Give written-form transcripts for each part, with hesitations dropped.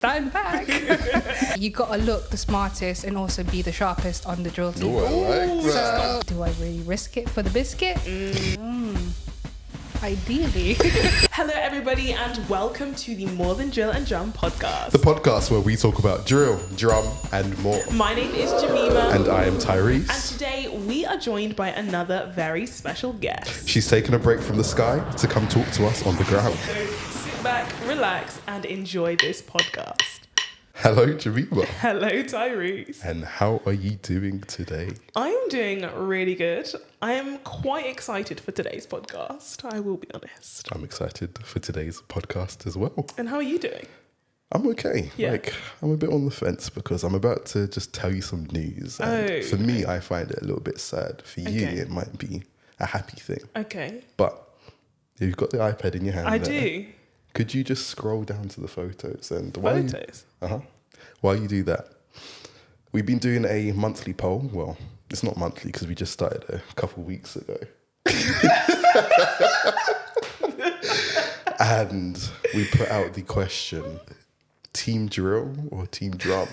I'm back. You gotta look the smartest and also be the sharpest on the drill team. Ooh, I like that. So, do I really risk it for the biscuit? Ideally. Hello everybody and welcome to the More Than Drill and Drum podcast. The podcast where we talk about drill, drum and more. My name is Jamima. And I am Tyrese. And today we are joined by another very special guest. She's taken a break from the sky to come talk to us on the ground. So sit back, relax and enjoy this podcast. Hello, Jamima. Hello Tyrese. And how are you doing today? I'm doing really good. I am quite excited for today's podcast, I will be honest. I'm excited for today's podcast as well. And how are you doing? I'm okay. Yeah. I'm a bit on the fence because I'm about to just tell you some news. And for me, I find it a little bit sad. For you, it might be a happy thing. Okay. But you've got the iPad in your hand. I there. do. Could you just scroll down to the photos? And Photos? While you do that, we've been doing a monthly poll. Well, it's not monthly because we just started a couple weeks ago. And we put out the question, team drill or team drum?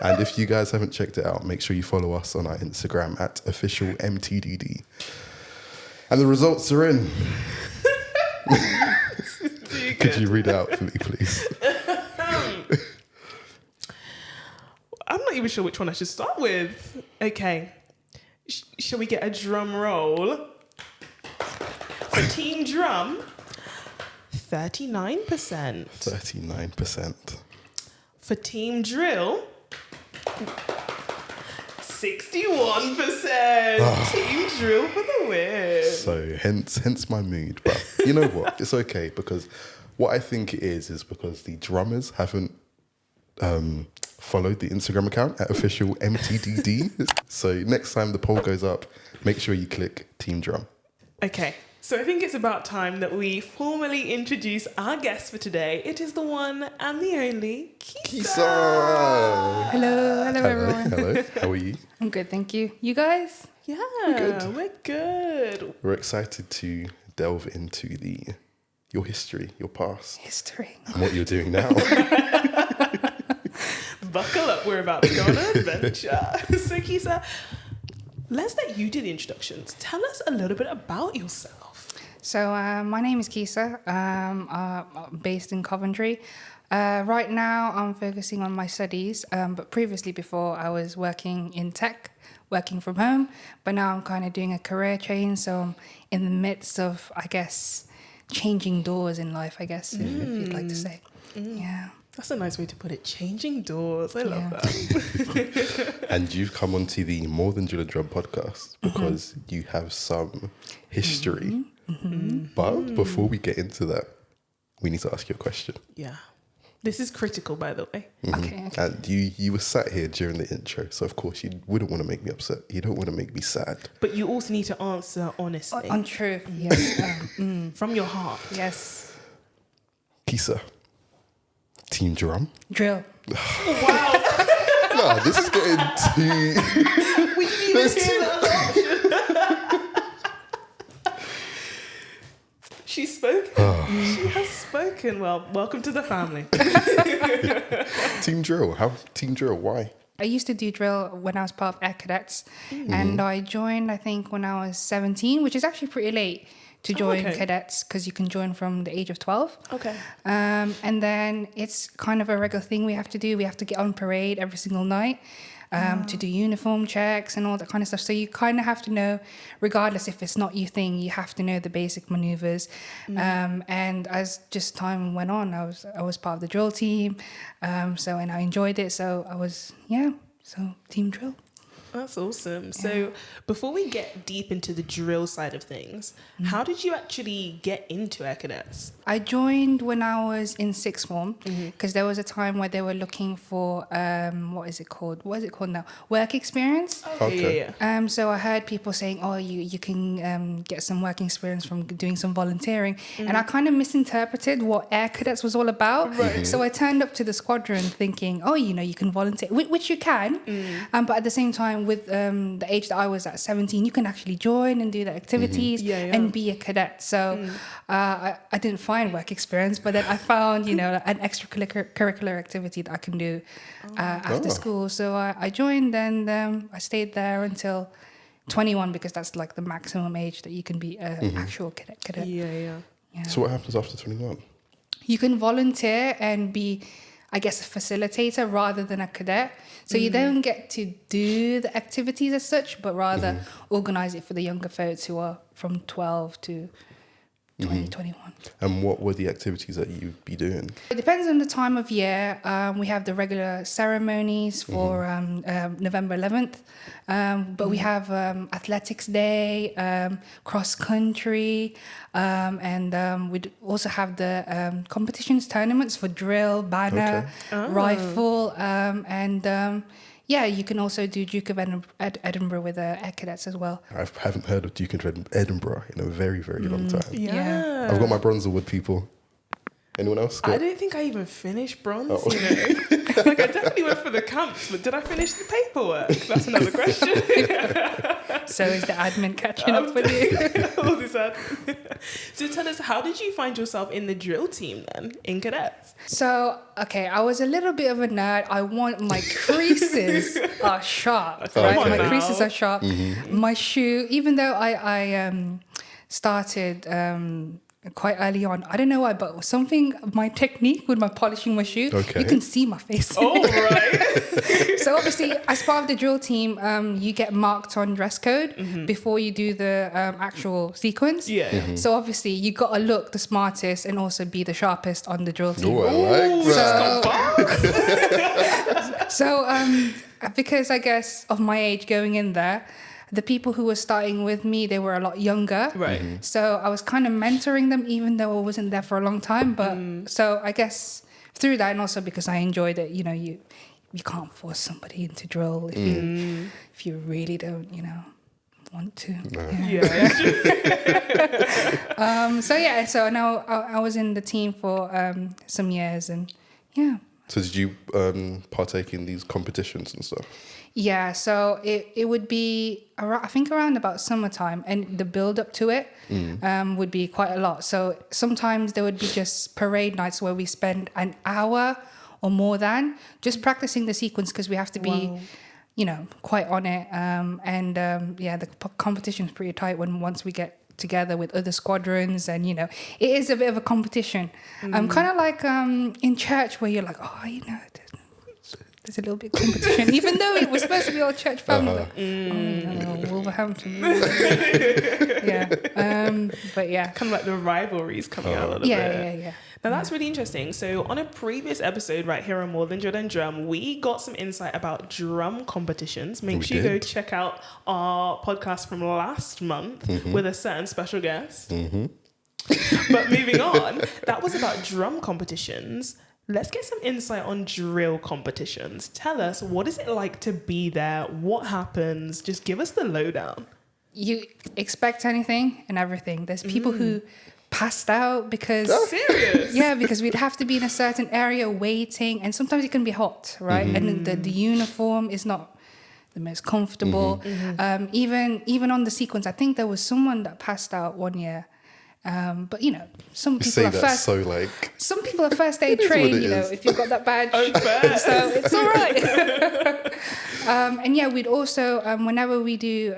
And if you guys haven't checked it out, make sure you follow us on our Instagram at officialmtdd. And the results are in. Could you read it out for me, please? I'm not even sure which one I should start with. Okay. Shall we get a drum roll? For Team Drum, 39%. 39%. For Team Drill, 61%. Team Drill for the win. So hence my mood. But you know what? It's okay because what I think it is because the drummers haven't followed the Instagram account at official MTDD. So next time the poll goes up, make sure you click Team Drum. Okay, so I think it's about time that we formally introduce our guest for today. It is the one and the only Quizza. Hello everyone. Hello, how are you? I'm good, thank you. You guys? Yeah, We're good. We're excited to delve into your history, your past, History. and what you're doing now. Buckle up, we're about to go on an adventure. So Quizza, let's let you do the introductions. Tell us a little bit about yourself. So my name is Quizza. I'm based in Coventry. Right now I'm focusing on my studies, but previously before I was working in tech, working from home, but now I'm kind of doing a career change, so I'm in the midst of, I guess, changing doors in life, I guess, if you'd like to say. Yeah. That's a nice way to put it. Changing doors. I love that. And you've come onto the More Than Drill and Drum podcast because you have some history. But before we get into that, we need to ask you a question. Yeah. This is critical, by the way. Okay. And you were sat here during the intro, so of course you wouldn't want to make me upset. You don't want to make me sad. But you also need to answer honestly. On truth, yes. From your heart. Yes. Quizza, Team Drum? Drill. Wow. No, this is getting too... We didn't even hear that option. She's spoken. She has spoken. Well, welcome to the family. Team Drill. Team Drill, why? I used to do drill when I was part of Air Cadets, and I joined, I think, when I was 17, which is actually pretty late to join cadets because you can join from the age of 12. Okay. And then it's kind of a regular thing we have to do. We have to get on parade every single night to do uniform checks and all that kind of stuff. So you kind of have to know, regardless if it's not your thing, you have to know the basic maneuvers. And as just time went on, I was part of the drill team. And I enjoyed it. So so Team Drill. That's awesome. So before we get deep into the drill side of things, how did you actually get into Air Cadets? I joined when I was in sixth form because there was a time where they were looking for, what is it called now? Work experience. Okay. Yeah. So I heard people saying, oh, you can get some work experience from doing some volunteering. And I kind of misinterpreted what Air Cadets was all about. Right. So I turned up to the squadron thinking, oh, you can volunteer, which you can. But at the same time, with the age that I was at 17, you can actually join and do the activities and be a cadet. So I didn't find work experience, but then I found, you know, an extracurricular activity that I can do after school. So I joined, and I stayed there until 21, because that's like the maximum age that you can be an actual cadet. Yeah. So what happens after 21? You can volunteer and be, I guess, a facilitator rather than a cadet. So you don't get to do the activities as such, but rather organise it for the younger folks who are from 12 to 2021. And what were the activities that you'd be doing? It depends on the time of year. We have the regular ceremonies for November 11th, but we have Athletics Day, cross country, and we'd also have the competitions, tournaments for drill, banner, rifle, and you can also do Duke of Edinburgh with Air Cadets as well. I haven't heard of Duke of Edinburgh in a very, very long time. Yeah. I've got my bronze award, people. Anyone else? I don't think I even finished bronze, you know. Like, I definitely went for the camps, but did I finish the paperwork? That's another question. So is the admin catching up with you? All this admin. So tell us, how did you find yourself in the drill team then, in cadets? So, okay, I was a little bit of a nerd. I want my creases are sharp, right? on My now. creases are sharp. My shoe, even though I started quite early on, I don't know why, but something, my technique with my polishing my shoe, you can see my face. Oh, right. So obviously, as part of the drill team, you get marked on dress code before you do the actual sequence. Yeah. So obviously, you got to look the smartest and also be the sharpest on the drill team. Oh, I like that. So because I guess of my age going in there, the people who were starting with me, they were a lot younger. Right. So I was kind of mentoring them, even though I wasn't there for a long time. But so I guess through that, and also because I enjoyed it, you know, you can't force somebody into drill if you really don't, you know, want to. So now I was in the team for some years, and So did you partake in these competitions and stuff? Yeah, so it would be, I think around about summertime, and the build up to it would be quite a lot. So sometimes there would be just parade nights where we spend an hour or more than just practicing the sequence, because we have to be, you know, quite on it. The competition's pretty tight once we get together with other squadrons, and, you know, it is a bit of a competition. Kind of like in church where you're like, oh, you know, there's a little bit of competition, even though it was supposed to be our church family. Wolverhampton. But yeah. Kind of like the rivalries coming out a little bit. Yeah. Now that's really interesting. So on a previous episode right here on More Than Drill Than Drum, we got some insight about drum competitions. Make sure you go check out our podcast from last month with a certain special guest. But moving on, that was about drum competitions. Let's get some insight on drill competitions. Tell us, what is it like to be there? What happens? Just give us the lowdown. You expect anything and everything. There's people who passed out because... Serious? Yeah, because we'd have to be in a certain area waiting, and sometimes it can be hot, right? And the uniform is not the most comfortable. Even on the sequence, I think there was someone that passed out one year. But you know, some people some people are first aid trained. You know, if you've got that badge, so it's all right. And yeah, we'd also whenever we do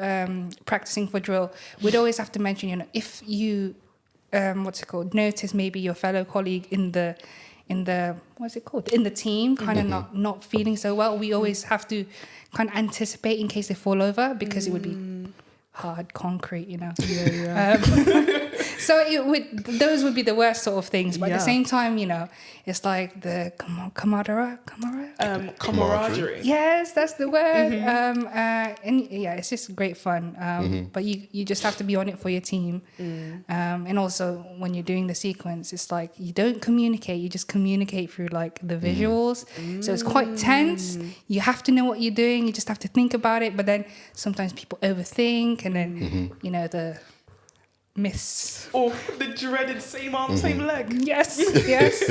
practicing for drill, we'd always have to mention, you know, if you notice maybe your fellow colleague in the what's it called, in the team kind of not feeling so well, we always have to kind of anticipate in case they fall over, because it would be hard concrete, you know. So those would be the worst sort of things, but at the same time, you know, it's like the camaraderie. Yes, that's the word. And yeah, it's just great fun. But you just have to be on it for your team. And also when you're doing the sequence, it's like you don't communicate, you just communicate through like the visuals. So it's quite tense. You have to know what you're doing. You just have to think about it. But then sometimes people overthink, and then you know miss. Or the dreaded same arm, same leg. Yes, yes.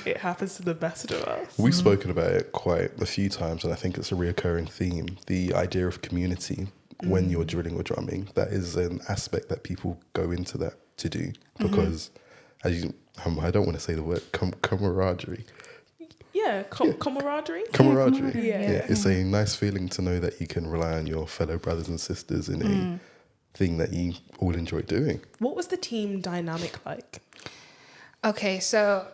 It happens to the best of us. We've spoken about it quite a few times, and I think it's a reoccurring theme. The idea of community when you're drilling or drumming, that is an aspect that people go into that to do because, as you, I don't want to say the word camaraderie. Yeah, camaraderie. Camaraderie. Yeah. It's a nice feeling to know that you can rely on your fellow brothers and sisters in a thing that you all enjoy doing. What was the team dynamic like? Okay, so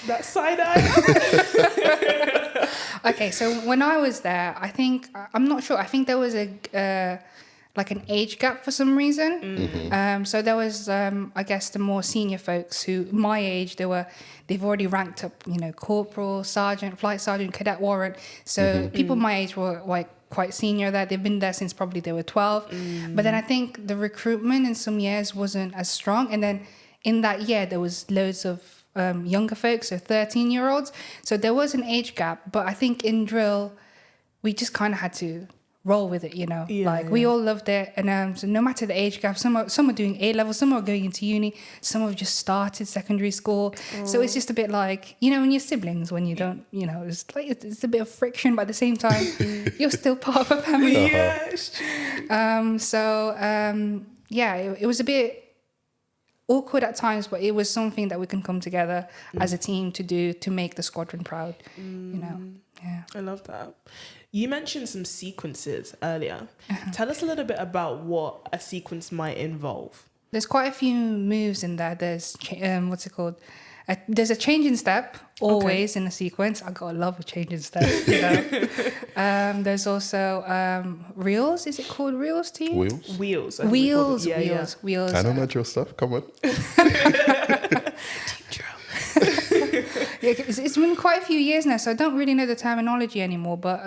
That side eye. okay, so when I was there, I think I'm not sure. I think there was a like an age gap for some reason. So there was, I guess, the more senior folks who, my age, they've already ranked up, you know, corporal, sergeant, flight sergeant, cadet warrant. So people my age were like quite senior there. They've been there since probably they were 12. But then I think the recruitment in some years wasn't as strong. And then in that year, there was loads of younger folks, so 13-year-olds. So there was an age gap. But I think in drill, we just kind of had to roll with it, you know. We all loved it, and so no matter the age gap, some are doing A level, some are going into uni, some have just started secondary school. So it's just a bit like, you know, when you're siblings, when you don't, you know, it's like it's a bit of friction, but at the same time, you're still part of a family. Yeah, it's true. It was a bit awkward at times, but it was something that we can come together as a team to do to make the squadron proud. You know. Yeah. I love that. You mentioned some sequences earlier. Tell us a little bit about what a sequence might involve. There's quite a few moves in there. There's what's it called? There's a change in step always in a sequence. I gotta love a change in step. You know? There's also reels. Is it called reels to you? Wheels? Wheels. Wheels. I don't know drill stuff. Come on. Yeah, it's been quite a few years now, so I don't really know the terminology anymore. But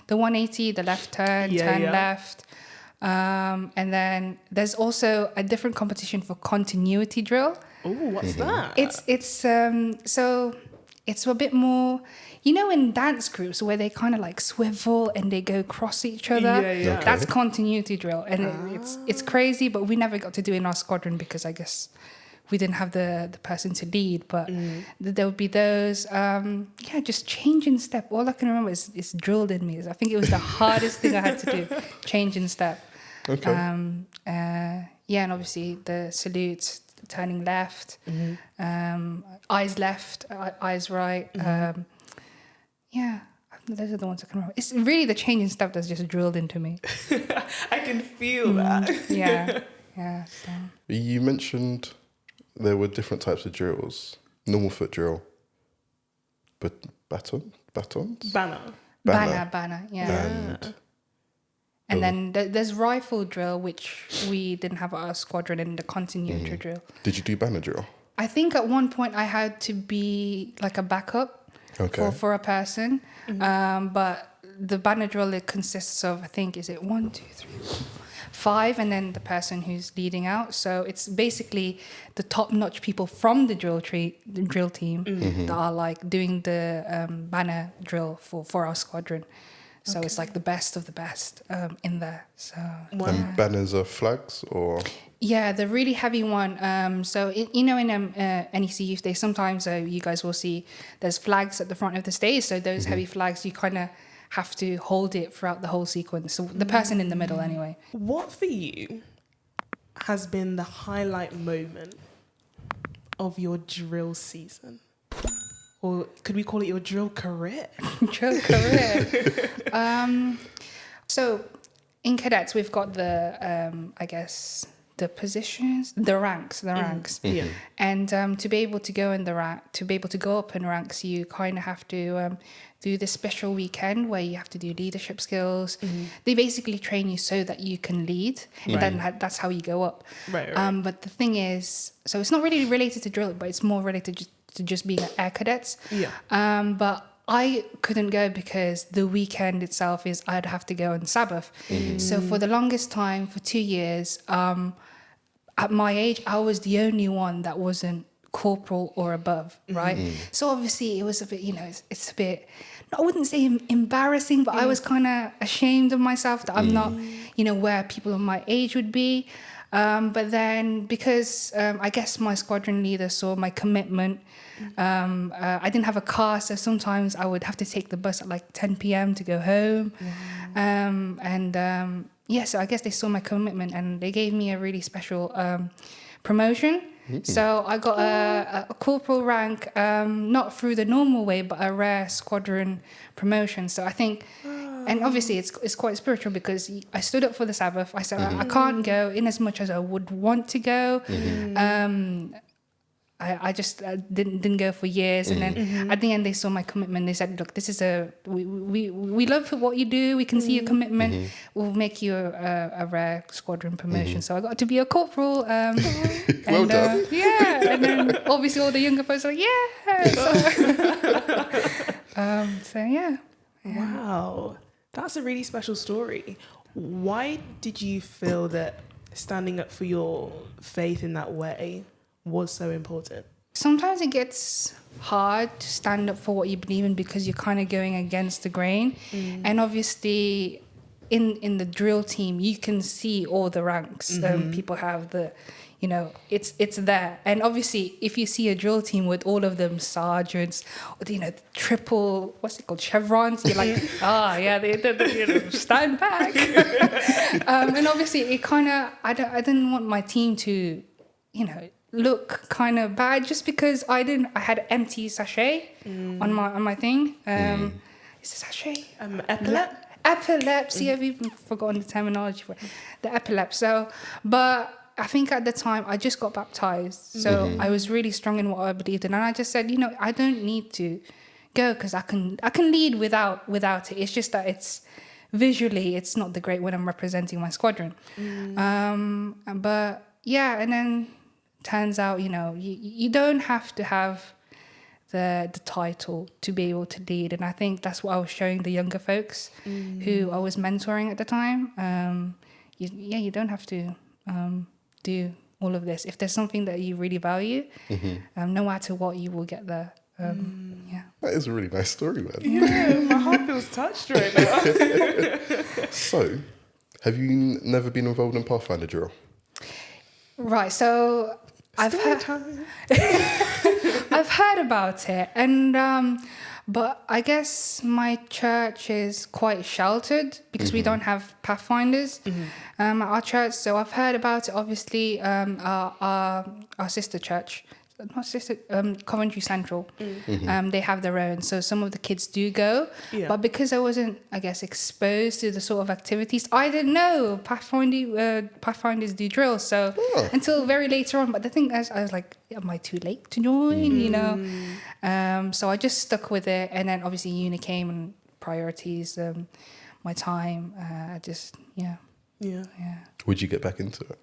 the 180, the left turn, turn left. And then there's also a different competition for continuity drill. Oh, what's that? So it's a bit more, you know, in dance groups where they kind of like swivel and they go across each other. Yeah. Okay. That's continuity drill, and it's crazy. But we never got to do it in our squadron because I guess we didn't have the person to lead. But there would be those, just changing step. All I can remember is it's drilled in me. I think it was the hardest thing I had to do, change in step. Okay. And obviously the salutes, turning left, eyes left, eyes right. Those are the ones I can remember. It's really the changing step that's just drilled into me. I can feel that. Yeah. So. You mentioned there were different types of drills. Normal foot drill, but batons? Banner. Banner, yeah. And then there's rifle drill, which we didn't have at our squadron, and the continuity drill. Did you do banner drill? I think at one point I had to be like a backup for a person. But the banner drill, it consists of, I think, is it 1, 2, 3, 4, 5, and then the person who's leading out. So it's basically the top-notch people from the drill team that are like doing the banner drill for our squadron. So it's like the best of the best in there. So And banners are flags or? Yeah, the really heavy one. So in NEC Youth Day, sometimes you guys will see there's flags at the front of the stage. So those heavy flags, you kind of have to hold it throughout the whole sequence. So the person in the middle, anyway. What for you has been the highlight moment of your drill season? Or could we call it your drill career? Drill career. So in cadets, we've got the, the positions, the ranks. Yeah. And to be able to go in the rank, to be able to go up in ranks, you kind of have to do this special weekend where you have to do leadership skills. They basically train you so that you can lead, and then that's how you go up. Right. But the thing is, so it's not really related to drill, but it's more related to just being Air Cadets. Yeah. But I couldn't go because the weekend itself I'd have to go on Sabbath. So for the longest time, for 2 years, at my age, I was the only one that wasn't corporal or above, right? So obviously it was a bit, it's a bit, I wouldn't say embarrassing, but I was kind of ashamed of myself that I'm not, where people of my age would be. But then because I guess my squadron leader saw my commitment, I didn't have a car, so sometimes I would have to take the bus at like 10 p.m. to go home. So I guess they saw my commitment and they gave me a really special promotion. So I got a corporal rank, not through the normal way, but a rare squadron promotion. So I think, and obviously it's quite spiritual because I stood up for the Sabbath. I said, I can't go in as much as I would want to go. I just didn't go for years, and then at the end they saw my commitment. They said, "Look, this is we love what you do. We can see your commitment. We'll make you a rare squadron promotion." So I got to be a corporal. Well done. And then obviously all the younger folks are like, yeah. Wow, that's a really special story. Why did you feel that standing up for your faith in that way was so important? Sometimes it gets hard to stand up for what you believe in because you're kind of going against the grain. And obviously in the drill team, you can see all the ranks. People have the, it's there. And obviously if you see a drill team with all of them sergeants, triple, what's it called, chevrons, you're like, they stand back. And obviously it kind of, I didn't want my team to, look kind of bad just because I had an empty sachet on my thing. Is it sachet? Epilepsy. I've even forgotten the terminology for it. The epilepsy. So, but I think at the time I just got baptized, so I was really strong in what I believed in, and I just said, I don't need to go because I can lead without it. It's just that it's visually it's not the great when I'm representing my squadron. But yeah, and then. Turns out, you don't have to have the title to be able to lead. And I think that's what I was showing the younger folks who I was mentoring at the time. You don't have to do all of this. If there's something that you really value, no matter what, you will get there. That is a really nice story, man. Yeah, my heart feels touched right now. So, have you never been involved in Pathfinder drill? Right, so I've heard about it, and but I guess my church is quite sheltered because we don't have Pathfinders at our church. So I've heard about it. Obviously, our sister church, not sister, Coventry Central, they have their own. So some of the kids do go, but because I wasn't, I guess, exposed to the sort of activities, I didn't know Pathfinders do drill. So until very later on. But the thing is, I was like, am I too late to join? So I just stuck with it, and then obviously uni came and priorities, my time. Would you get back into it?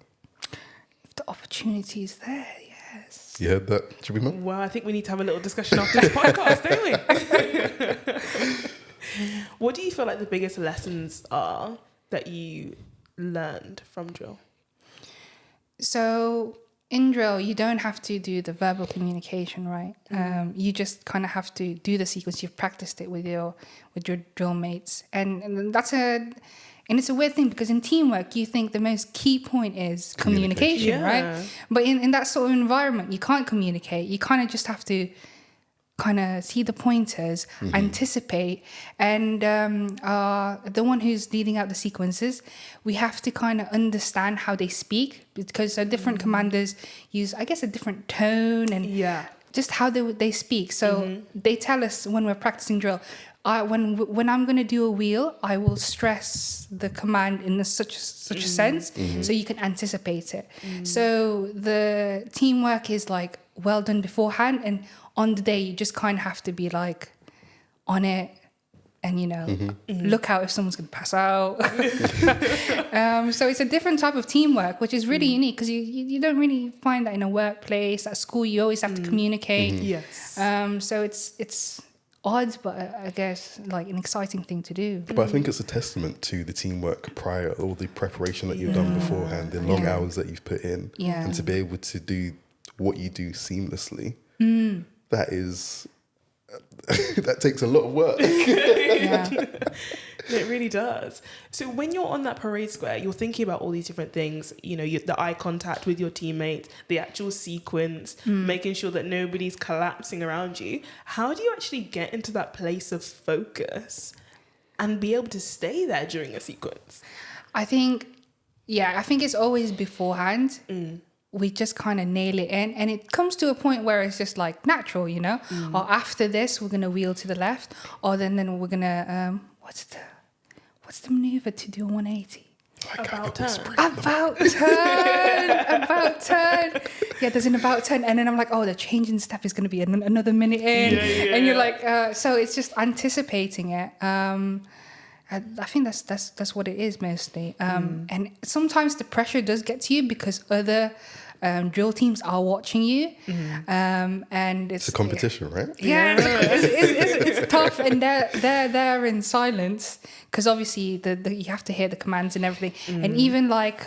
If the opportunity is there, yes. You heard that, Jabima? Well, I think we need to have a little discussion after this podcast, don't we? What do you feel like the biggest lessons are that you learned from drill? So in drill, you don't have to do the verbal communication, right? You just kind of have to do the sequence. You've practiced it with your drill mates, and it's a weird thing because in teamwork, you think the most key point is communication, right? But in that sort of environment, you can't communicate. You kind of just have to kind of see the pointers, anticipate, and the one who's leading out the sequences, we have to kind of understand how they speak because different commanders use, I guess, a different tone and just how they speak. So they tell us when we're practicing drill, when I'm going to do a wheel, I will stress the command in such a sense so you can anticipate it. So the teamwork is like well done beforehand, and on the day you just kind of have to be like on it and look out if someone's going to pass out. So it's a different type of teamwork, which is really unique because you don't really find that in a workplace. At school, you always have to communicate. Yes. So it's odd, but I guess like an exciting thing to do. But I think it's a testament to the teamwork prior, all the preparation that you've done beforehand, the long hours that you've put in, and to be able to do what you do seamlessly. That is that takes a lot of work. Yeah. It really does. So when you're on that parade square, you're thinking about all these different things, the eye contact with your teammates, the actual sequence, making sure that nobody's collapsing around you. How do you actually get into that place of focus and be able to stay there during a sequence? I think it's always beforehand. We just kind of nail it in, and it comes to a point where it's just like natural, or after this we're gonna wheel to the left, or then we're gonna what's the maneuver to do a 180? About turn. About turn. Yeah, there's an about turn, and then I'm like, oh, the changing step is going to be another minute in, and you're like, so it's just anticipating it. I think that's what it is mostly. And sometimes the pressure does get to you because other drill teams are watching you, and it's a competition, right? Yeah, it's tough, and they're in silence because obviously you have to hear the commands and everything, and even like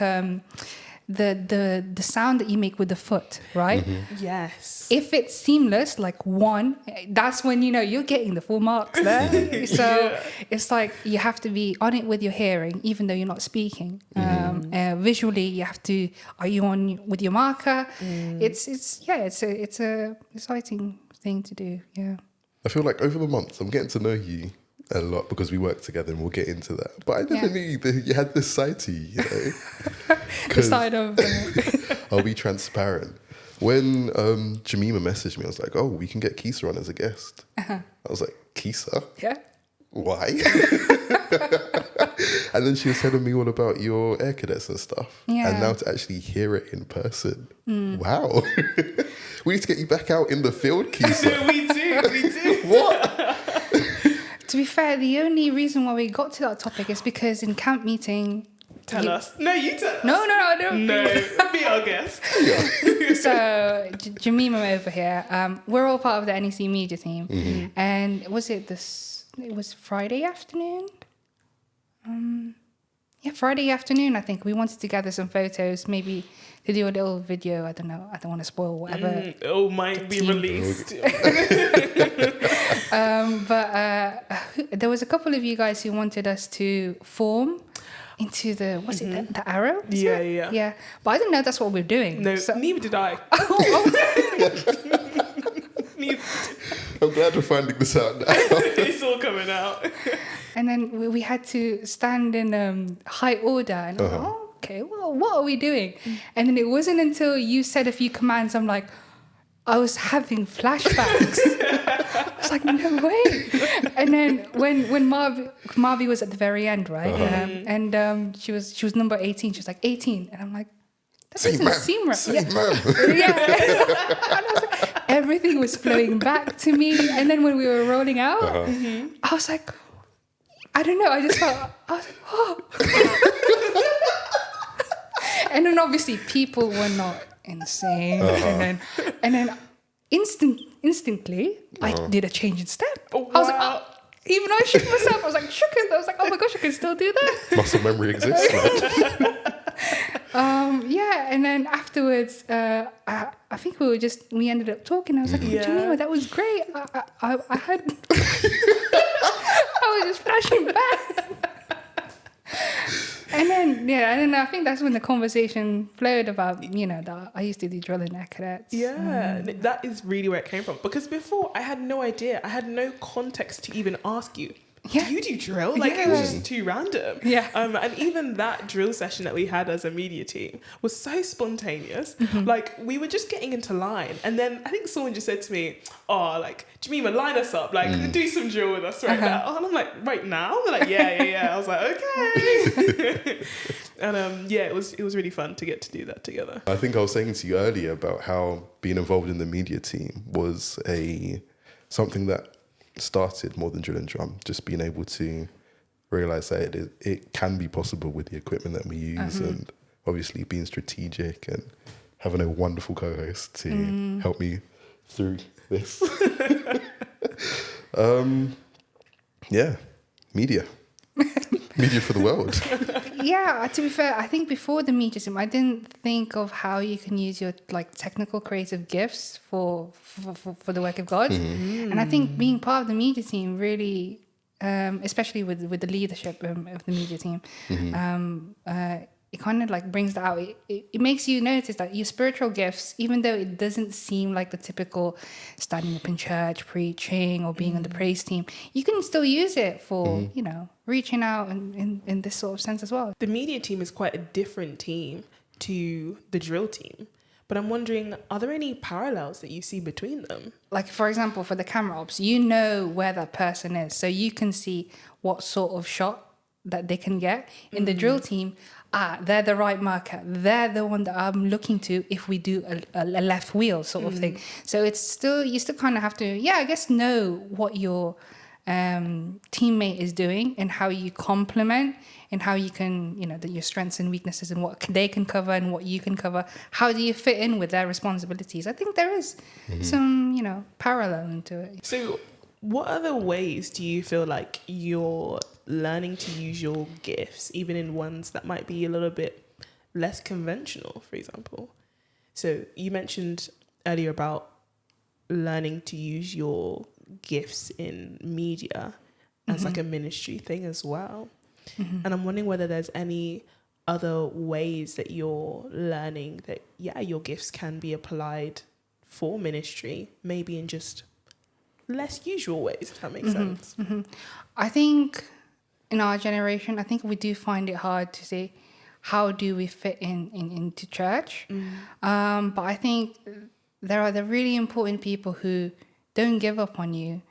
the sound that you make with the foot, right? Yes. If it's seamless, like one, that's when you're getting the full marks there. So it's like you have to be on it with your hearing, even though you're not speaking. Visually, you have to. Are you on with your marker? It's a exciting thing to do. Yeah. I feel like over the months, I'm getting to know you a lot because we work together, and we'll get into that. But I never knew that you had this side to you, The side of. I'll be transparent. When Jemima messaged me, I was like, "Oh, we can get Quizza on as a guest." I was like, "Quizza? Yeah. Why?" And then she was telling me all about your Air Cadets and stuff. Yeah. And now to actually hear it in person, wow! We need to get you back out in the field, Quizza. We do. What? To be fair, the only reason why we got to that topic is because in camp meeting. Tell us. No, you tell us. No, I don't. No, be our guest. So Jemima over here, we're all part of the NEC media team, and it was Friday afternoon. Friday afternoon. I think we wanted to gather some photos, maybe to do a little video. I don't know. I don't want to spoil whatever. Might be released. But there was a couple of you guys who wanted us to form into the arrow? Yeah. But I didn't know that's what we're doing. No, neither did I. Neither. I'm glad we're finding this out now. It's all coming out. And then we had to stand in high order. And I was like, oh, okay, well, what are we doing? And then it wasn't until you said a few commands, I'm like, I was having flashbacks. I was like, no way. And then when Marvi was at the very end, right? And she was number 18. She was like, 18. And I'm like, that doesn't seem right. Yeah. And I was like, everything was flowing back to me. And then when we were rolling out, I was like, I don't know. I was like, oh. And then obviously people were not insane. And then instantly I did a change in step. Oh, wow. I was like, oh. Even though I shook myself, I was like, I was like, oh my gosh, I can still do that. Muscle memory exists, man. And then afterwards, I think we ended up talking. I was like, Jemima, that was great. I had, I was just flashing back. And then, I think that's when the conversation flowed about, that I used to do drill in Air Cadets. Yeah, that is really where it came from. Because before, I had no idea. I had no context to even ask you, do you do drill? Like, it was just too random. Yeah. And even that drill session that we had as a media team was so spontaneous. Like, we were just getting into line. And then I think someone just said to me, Jemima, line us up. Like, do some drill with us right now. And I'm like, right now? They're like, yeah. I was like, okay. And it was really fun to get to do that together. I think I was saying to you earlier about how being involved in the media team was something that started more than drill and drum, just being able to realize that it can be possible with the equipment that we use, and obviously being strategic and having a wonderful co-host to help me through this. Media for the world. Yeah, to be fair, I think before the media team, I didn't think of how you can use your like technical creative gifts for the work of God. And I think being part of the media team really, especially with the leadership of the media team, it kind of like brings that out. It makes you notice that your spiritual gifts, even though it doesn't seem like the typical standing up in church, preaching, or being on the praise team, you can still use it for, you know, reaching out in this sort of sense as well. The media team is quite a different team to the drill team. But I'm wondering, are there any parallels that you see between them? Like, for example, for the camera ops, you know where that person is. So you can see what sort of shot that they can get. In the drill team, they're the right marker. They're the one that I'm looking to if we do a left wheel sort of thing. So it's still, you still kind of have to, I guess, know what your teammate is doing and how you complement and how you can, you know, your strengths and weaknesses and what they can cover and what you can cover. How do you fit in with their responsibilities? I think there is some, you know, parallel into it. So what other ways do you feel like you're learning to use your gifts, even in ones that might be a little bit less conventional, for example? So you mentioned earlier about learning to use your gifts in media as like a ministry thing as well. And I'm wondering whether there's any other ways that you're learning that, your gifts can be applied for ministry, maybe in just less usual ways, if that makes sense. I think in our generation, I think we do find it hard to say, how do we fit into church? But I think there are the really important people who don't give up on you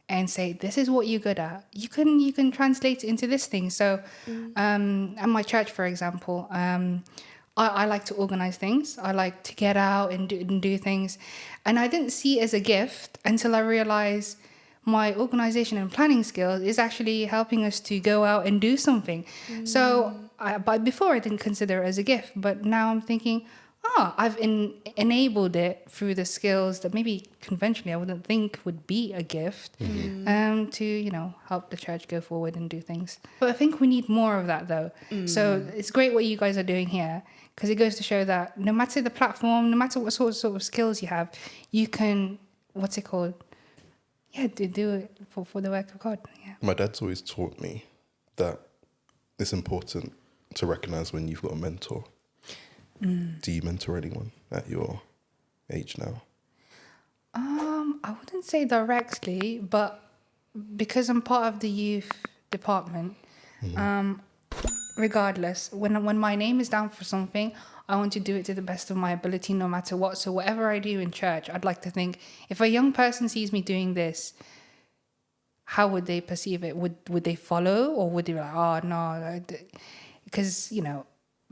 and say, this is what you're good at. You can translate it into this thing. So at my church, for example, I like to organize things. I like to get out and do things. And I didn't see it as a gift until I realized my organization and planning skills is actually helping us to go out and do something. So, but before I didn't consider it as a gift, but now I'm thinking, I've enabled it through the skills that maybe conventionally I wouldn't think would be a gift, to, you know, help the church go forward and do things. But I think we need more of that though. So it's great what you guys are doing here, because it goes to show that no matter the platform, no matter what sort of skills you have, you can, what's it called? To do it for the work of God. My dad's always taught me that it's important to recognize when you've got a mentor. Do you mentor anyone at your age now? I wouldn't say directly, but because I'm part of the youth department, regardless, when my name is down for something, I want to do it to the best of my ability, no matter what. So whatever I do in church, I'd like to think, if a young person sees me doing this, how would they perceive it? Would they follow, or would they be like, oh no? Because, you know,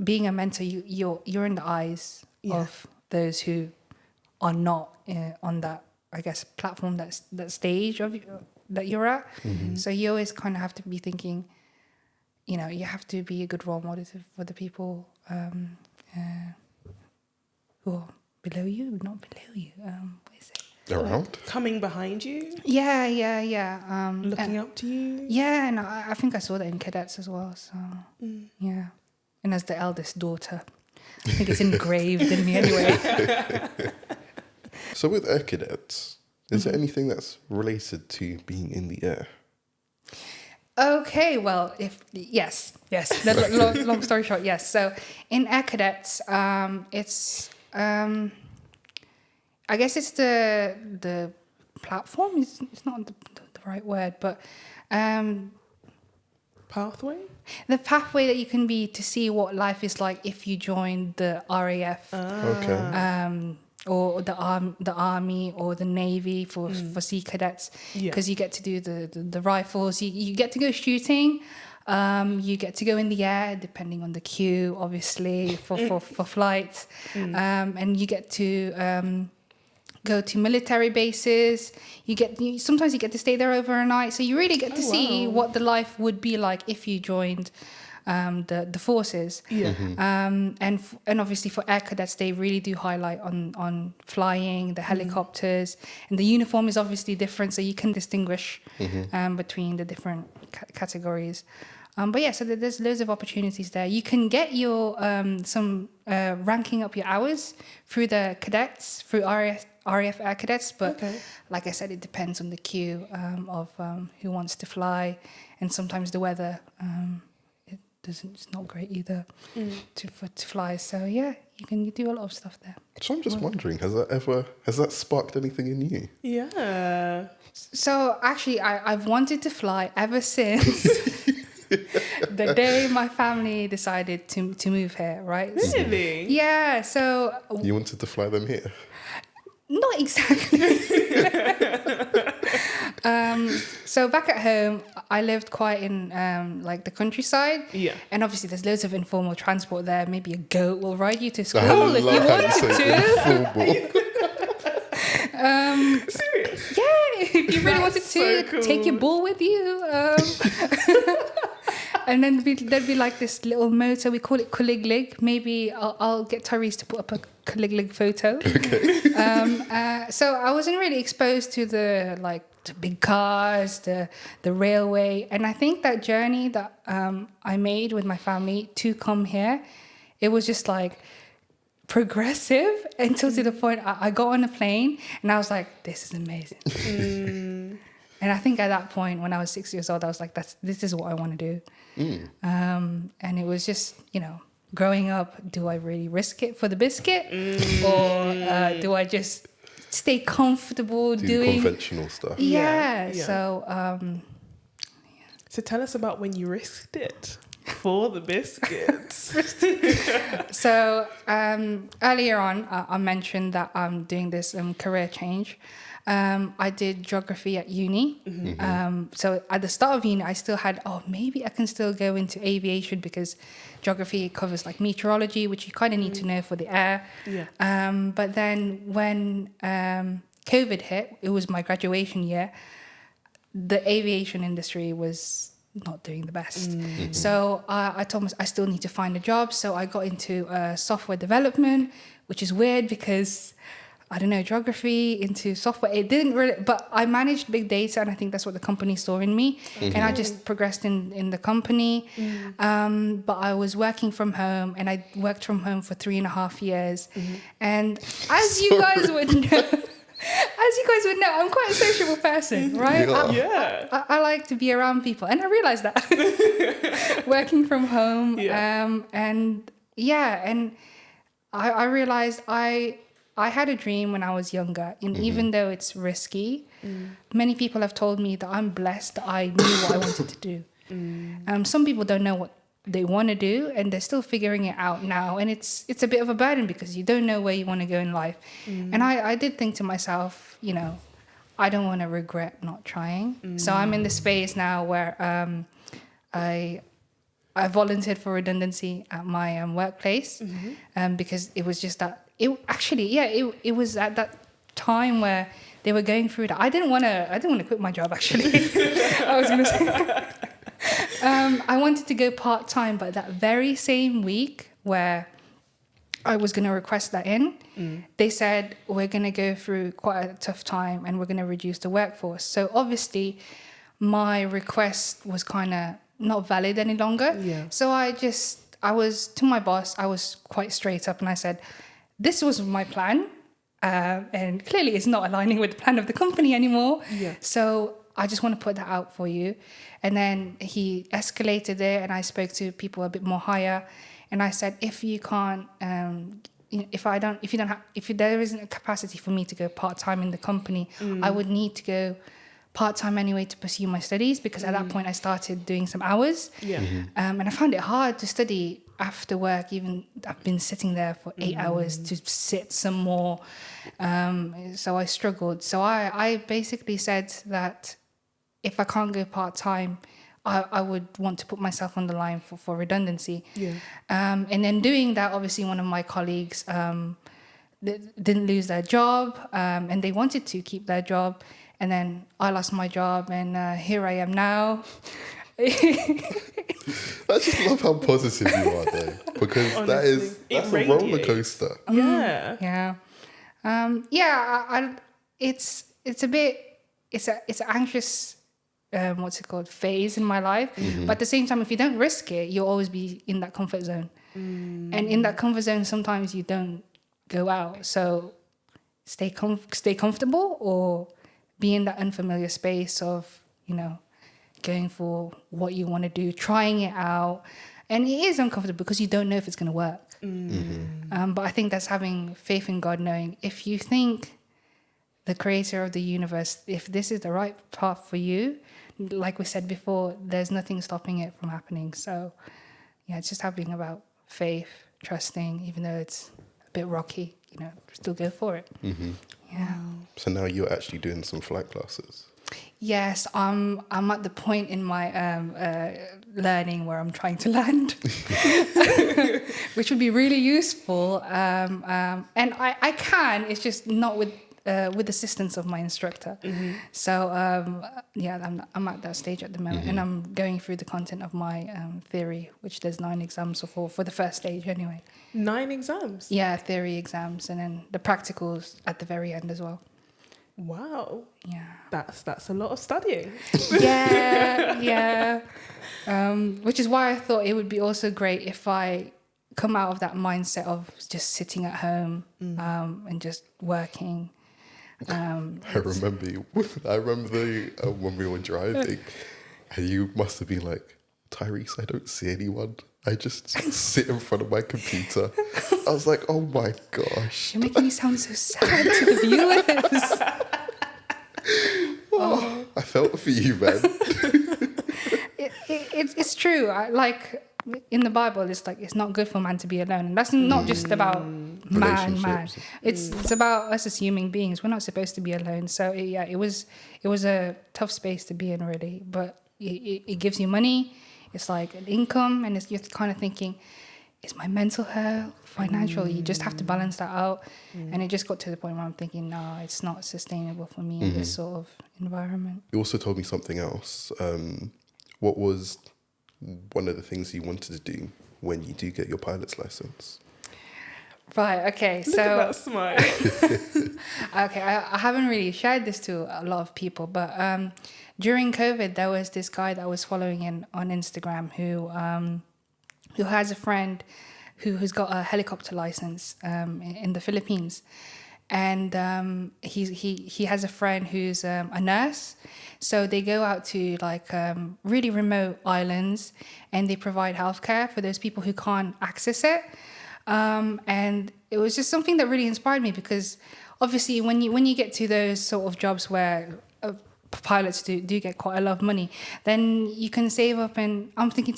being a mentor, you're in the eyes of those who are not on that, I guess, platform, that stage of that you're at. So you always kind of have to be thinking, you know, you have to be a good role model for the people who are below you, not below you. What is it? Around? Coming behind you? Yeah. Looking up to you? Yeah, and I think I saw that in cadets as well. So, yeah. And as the eldest daughter, I think it's engraved in me anyway. So with Air Cadets, is there anything that's related to being in the air? Okay, well, yes. Long story short, yes. So in Air Cadets, it's I guess it's the platform. It's not the right word, but Pathway? the pathway that you can be to see what life is like if you join the RAF. Okay. Or the army or the navy for sea cadets, because you get to do the rifles, you get to go shooting, you get to go in the air depending on the queue, obviously, for flights, and you get to go to military bases. Sometimes you get to stay there overnight, so you really get to see what the life would be like if you joined the forces. And obviously for Air Cadets, they really do highlight on flying, the helicopters, and the uniform is obviously different, so you can distinguish between the different categories. But yeah, so there's loads of opportunities there. You can get your some ranking up your hours through the cadets, through RAF Air Cadets. But like I said, it depends on the queue of who wants to fly, and sometimes the weather it's not great either to fly. So yeah, you do a lot of stuff there. So I'm just wondering, has that sparked anything in you? Yeah. So actually, I've wanted to fly ever since the day my family decided to move here, right? Really? Yeah, so... You wanted to fly them here? Not exactly. So back at home, I lived quite in like the countryside. Yeah. And obviously there's loads of informal transport there. Maybe a goat will ride you to school if you wanted to. Serious? Yeah, if you really wanted to, so cool. take your bull with you. And then there'd be like this little motor, we call it Kuliglig. Maybe I'll get Tyrese to put up a Kuliglig photo. Okay. So I wasn't really exposed to the big cars, the railway. And I think that journey that I made with my family to come here, it was just like progressive until to the point I got on a plane and I was like, this is amazing. And I think at that point, when I was 6 years old, I was like, this is what I want to do. And it was just, growing up, do I really risk it for the biscuit? Or do I just stay comfortable doing conventional stuff? Yeah. So tell us about when you risked it for the biscuits. So earlier on, I mentioned that I'm doing this career change. I did geography at uni. So at the start of uni, I still had, maybe I can still go into aviation because geography covers like meteorology, which you kind of need to know for the air. Yeah. But then when COVID hit, it was my graduation year, the aviation industry was not doing the best. So I told myself I still need to find a job. So I got into software development, which is weird because I don't know, geography into software. It didn't really, but I managed big data and I think that's what the company saw in me. And I just progressed in the company. But I was working from home and I worked from home for 3.5 years. And as you guys would know, I'm quite a sociable person, right? I like to be around people. And I realized that working from home. And I realized I had a dream when I was younger, and even though it's risky, many people have told me that I'm blessed that I knew what I wanted to do. Some people don't know what they want to do, and they're still figuring it out now, and it's a bit of a burden because you don't know where you want to go in life. And I did think to myself, I don't want to regret not trying. So I'm in this phase now where I volunteered for redundancy at my workplace because it was just that. It was at that time where they were going through that. I didn't want to quit my job, actually. I was going to say. I wanted to go part-time, but that very same week where I was going to request that in, they said, we're going to go through quite a tough time and we're going to reduce the workforce. So obviously my request was kind of not valid any longer. Yeah. So I was, to my boss, I was quite straight up and I said, this was my plan, and clearly it's not aligning with the plan of the company anymore. Yeah. So I just want to put that out for you. And then he escalated it, and I spoke to people a bit more higher, and I said, if you can't, if there isn't a capacity for me to go part-time in the company, I would need to go part-time anyway to pursue my studies, because at that point I started doing some hours. Yeah. And I found it hard to study after work. Even I've been sitting there for 8 hours to sit some more. So I struggled. So I basically said that if I can't go part-time, I would want to put myself on the line for redundancy. Yeah. And then doing that, obviously one of my colleagues didn't lose their job, and they wanted to keep their job. And then I lost my job, and here I am now. I just love how positive you are, though, because honestly, that's a roller coaster. Yeah, it's an anxious phase in my life. But at the same time, if you don't risk it, you'll always be in that comfort zone. And in that comfort zone, sometimes you don't go out. So stay comfortable, or be in that unfamiliar space of, going for what you want to do, trying it out. And it is uncomfortable because you don't know if it's going to work. But I think that's having faith in God, knowing if you think the creator of the universe, if this is the right path for you, like we said before, there's nothing stopping it from happening. So yeah, it's just having about faith, trusting, even though it's a bit rocky, still go for it. Yeah. So now you're actually doing some flight classes. Yes, I'm at the point in my learning where I'm trying to land, which would be really useful. And I can, it's just not with assistance of my instructor. So I'm at that stage at the moment, and I'm going through the content of my theory, which there's 9 exams for the first stage anyway. 9 exams? Yeah, theory exams, and then the practicals at the very end as well. Wow. Yeah. That's a lot of studying. Yeah. Which is why I thought it would be also great if I come out of that mindset of just sitting at home and just working. I remember when we were driving, and you must have been like, Tyrese, I don't see anyone. I just sit in front of my computer. I was like, oh my gosh. You're making me sound so sad to the viewers. I felt for you, man. It's true. In the Bible, it's like it's not good for man to be alone. And that's not just about man. It's about us as human beings. We're not supposed to be alone. So it was a tough space to be in, really. But it gives you money. It's like an income, and you're kind of thinking, is my mental health, financial? You just have to balance that out. And it just got to the point where I'm thinking, no, it's not sustainable for me in this sort of environment. You also told me something else. What was one of the things you wanted to do when you do get your pilot's license? Right, okay, Look at that smile. Okay, I haven't really shared this to a lot of people, but during COVID, there was this guy that I was following on Instagram who has a friend who's got a helicopter license in the Philippines. And he has a friend who's a nurse. So they go out to really remote islands, and they provide healthcare for those people who can't access it. And it was just something that really inspired me, because obviously when you get to those sort of jobs where pilots do get quite a lot of money, then you can save up. And I'm thinking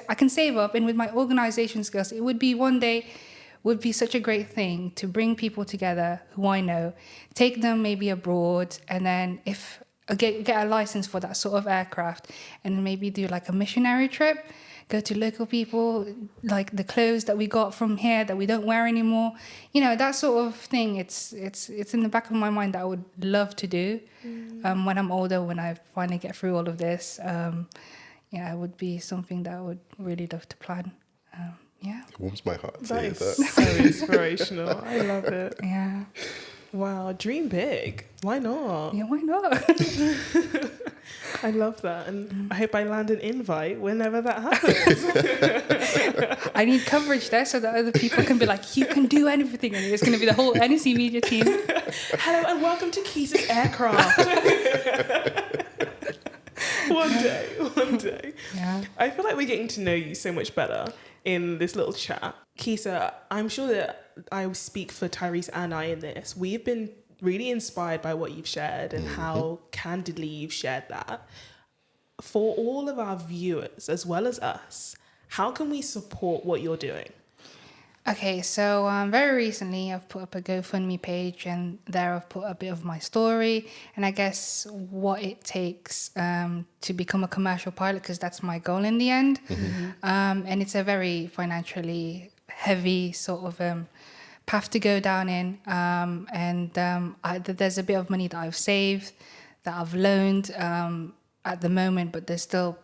I can save up, and with my organization skills, it would be one day would be such a great thing to bring people together who I know, take them maybe abroad, and then if get a license for that sort of aircraft, and maybe do like a missionary trip, go to local people, like the clothes that we got from here that we don't wear anymore, that sort of thing. It's in the back of my mind that I would love to do when I'm older, when I finally get through all of this. It would be something that I would really love to plan. Yeah. It warms my heart to That hear is that. so inspirational. I love it. Yeah. Wow, dream big. Why not? Yeah, why not? I love that, and I hope I land an invite whenever that happens. I need coverage there so that other people can be like, you can do anything, and it's going to be the whole NEC media team. Hello and welcome to Quizza's aircraft. One day. Yeah. I feel like we're getting to know you so much better in this little chat. Quizza, I'm sure that I speak for Tyrese and I in this. We've been really inspired by what you've shared and how candidly you've shared that. For all of our viewers, as well as us, how can we support what you're doing? Okay, so very recently I've put up a GoFundMe page, and there I've put a bit of my story and I guess what it takes to become a commercial pilot, because that's my goal in the end. And it's a very financially heavy sort of path to go down in. There's a bit of money that I've saved, that I've loaned at the moment, but there's still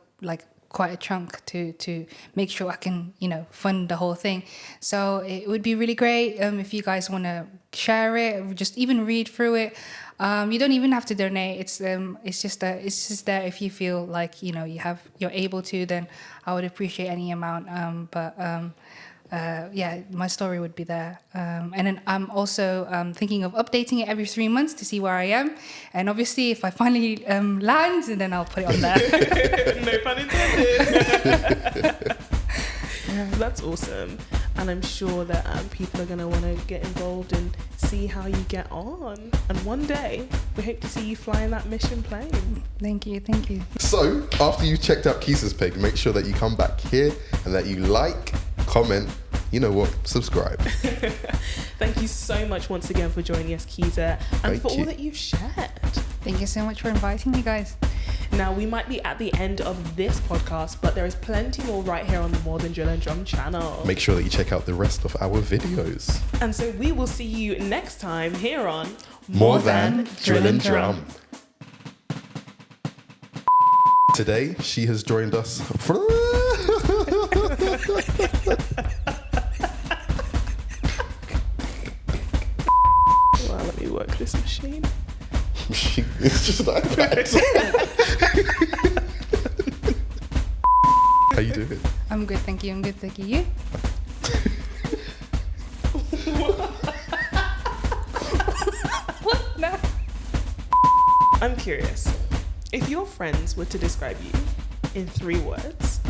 quite a chunk to make sure I can, fund the whole thing. So it would be really great if you guys want to share it, or just even read through it. You don't even have to donate. It's just there if you feel like you're able to. Then I would appreciate any amount. My story would be there. And then I'm also thinking of updating it every 3 months to see where I am. And obviously, if I finally land, then I'll put it on there. No pun intended. That's awesome. And I'm sure that people are going to want to get involved and see how you get on. And one day, we hope to see you fly in that mission plane. Thank you. So, after you've checked out Quizza's page, make sure that you come back here and that you like, comment, subscribe. Thank you so much once again for joining us, Quizza, and for all that you've shared. Thank you so much for inviting me, guys. Now, we might be at the end of this podcast, but there is plenty more right here on the More Than Drill and Drum channel. Make sure that you check out the rest of our videos. And so we will see you next time here on More Than Drill and Drum. Today, she has joined us from... Well, let me work this machine. It's just an iPad. How you doing? I'm good, thank you. You? What? No. I'm curious. If your friends were to describe you in 3 words,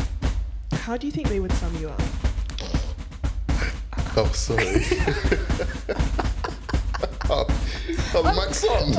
how do you think they would sum you up? Oh, sorry. Oh, Max on.